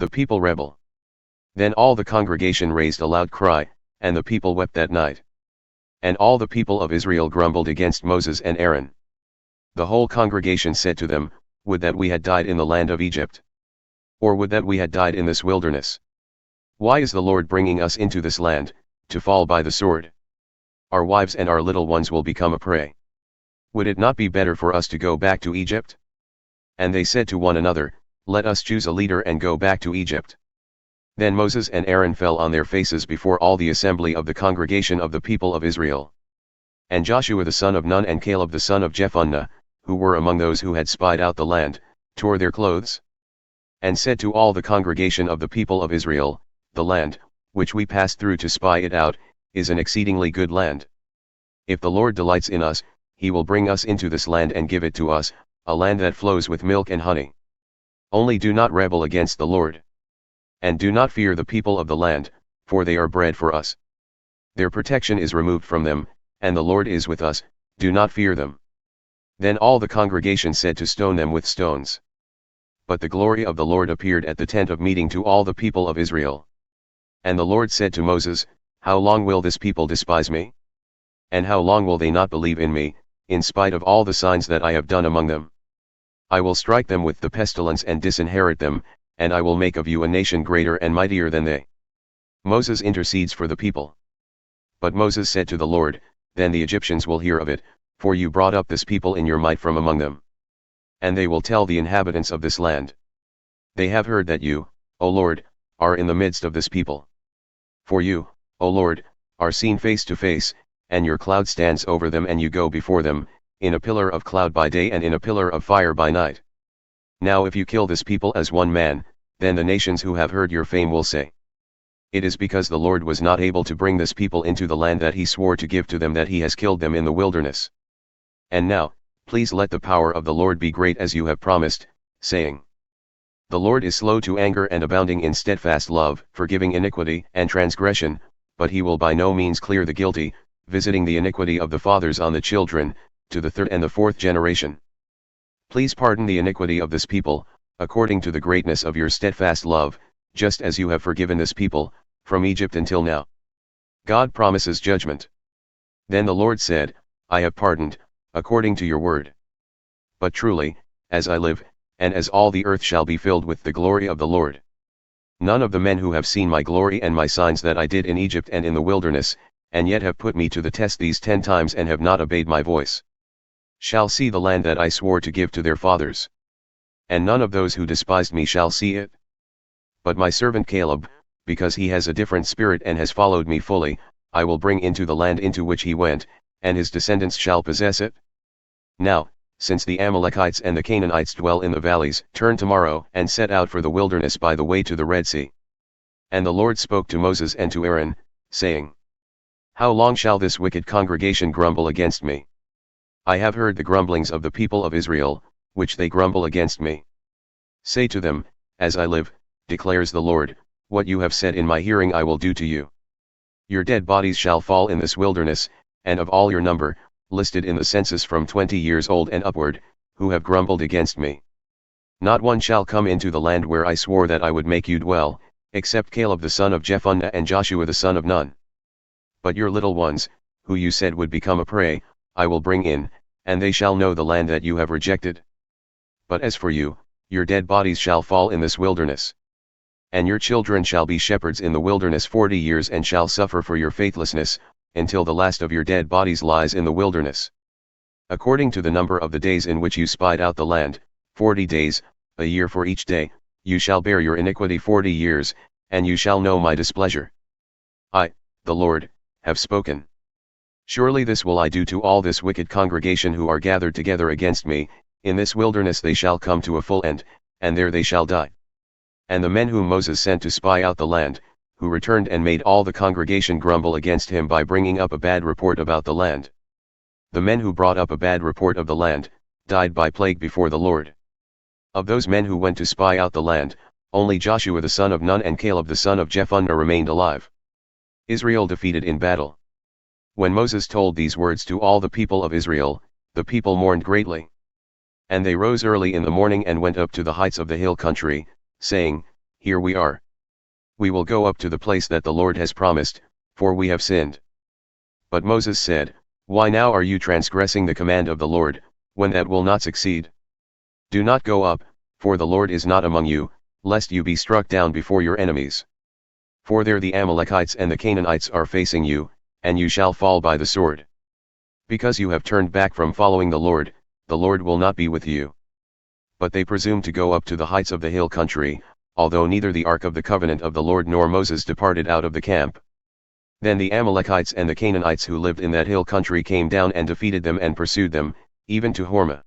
The people rebel. Then all the congregation raised a loud cry, and the people wept that night. And all the people of Israel grumbled against Moses and Aaron. The whole congregation said to them, Would that we had died in the land of Egypt! Or would that we had died in this wilderness! Why is the Lord bringing us into this land, to fall by the sword? Our wives and our little ones will become a prey. Would it not be better for us to go back to Egypt? And they said to one another, Let us choose a leader and go back to Egypt. Then Moses and Aaron fell on their faces before all the assembly of the congregation of the people of Israel. And Joshua the son of Nun and Caleb the son of Jephunneh, who were among those who had spied out the land, tore their clothes, and said to all the congregation of the people of Israel, The land, which we passed through to spy it out, is an exceedingly good land. If the Lord delights in us, he will bring us into this land and give it to us, a land that flows with milk and honey. Only do not rebel against the Lord. And do not fear the people of the land, for they are bread for us. Their protection is removed from them, and the Lord is with us, do not fear them. Then all the congregation said to stone them with stones. But the glory of the Lord appeared at the tent of meeting to all the people of Israel. And the Lord said to Moses, How long will this people despise me? And how long will they not believe in me, in spite of all the signs that I have done among them? I will strike them with the pestilence and disinherit them, and I will make of you a nation greater and mightier than they. Moses intercedes for the people. But Moses said to the Lord, Then the Egyptians will hear of it, for you brought up this people in your might from among them. And they will tell the inhabitants of this land. They have heard that you, O Lord, are in the midst of this people. For you, O Lord, are seen face to face, and your cloud stands over them and you go before them, in a pillar of cloud by day and in a pillar of fire by night. Now if you kill this people as one man, then the nations who have heard your fame will say, It is because the Lord was not able to bring this people into the land that he swore to give to them that he has killed them in the wilderness. And now, please let the power of the Lord be great as you have promised, saying, The Lord is slow to anger and abounding in steadfast love, forgiving iniquity and transgression, but he will by no means clear the guilty, visiting the iniquity of the fathers on the children, to the third and the fourth generation. Please pardon the iniquity of this people, according to the greatness of your steadfast love, just as you have forgiven this people, from Egypt until now. God promises judgment. Then the Lord said, I have pardoned, according to your word. But truly, as I live, and as all the earth shall be filled with the glory of the Lord, none of the men who have seen my glory and my signs that I did in Egypt and in the wilderness, and yet have put me to the test these 10 times and have not obeyed my voice, shall see the land that I swore to give to their fathers. And none of those who despised me shall see it. But my servant Caleb, because he has a different spirit and has followed me fully, I will bring into the land into which he went, and his descendants shall possess it. Now, since the Amalekites and the Canaanites dwell in the valleys, turn tomorrow and set out for the wilderness by the way to the Red Sea. And the Lord spoke to Moses and to Aaron, saying, How long shall this wicked congregation grumble against me? I have heard the grumblings of the people of Israel, which they grumble against me. Say to them, As I live, declares the Lord, what you have said in my hearing I will do to you. Your dead bodies shall fall in this wilderness, and of all your number, listed in the census from 20 years old and upward, who have grumbled against me, not one shall come into the land where I swore that I would make you dwell, except Caleb the son of Jephunneh and Joshua the son of Nun. But your little ones, who you said would become a prey, I will bring in, and they shall know the land that you have rejected. But as for you, your dead bodies shall fall in this wilderness. And your children shall be shepherds in the wilderness 40 years and shall suffer for your faithlessness, until the last of your dead bodies lies in the wilderness. According to the number of the days in which you spied out the land, 40 days, a year for each day, you shall bear your iniquity 40 years, and you shall know my displeasure. I, the Lord, have spoken. Surely this will I do to all this wicked congregation who are gathered together against me, in this wilderness they shall come to a full end, and there they shall die. And the men whom Moses sent to spy out the land, who returned and made all the congregation grumble against him by bringing up a bad report about the land. The men who brought up a bad report of the land, died by plague before the Lord. Of those men who went to spy out the land, only Joshua the son of Nun and Caleb the son of Jephunneh remained alive. Israel defeated in battle. When Moses told these words to all the people of Israel, the people mourned greatly. And they rose early in the morning and went up to the heights of the hill country, saying, "Here we are. We will go up to the place that the Lord has promised, for we have sinned." But Moses said, "Why now are you transgressing the command of the Lord, when that will not succeed? Do not go up, for the Lord is not among you, lest you be struck down before your enemies. For there the Amalekites and the Canaanites are facing you, and you shall fall by the sword. Because you have turned back from following the Lord will not be with you." But they presumed to go up to the heights of the hill country, although neither the ark of the covenant of the Lord nor Moses departed out of the camp. Then the Amalekites and the Canaanites who lived in that hill country came down and defeated them and pursued them, even to Hormah.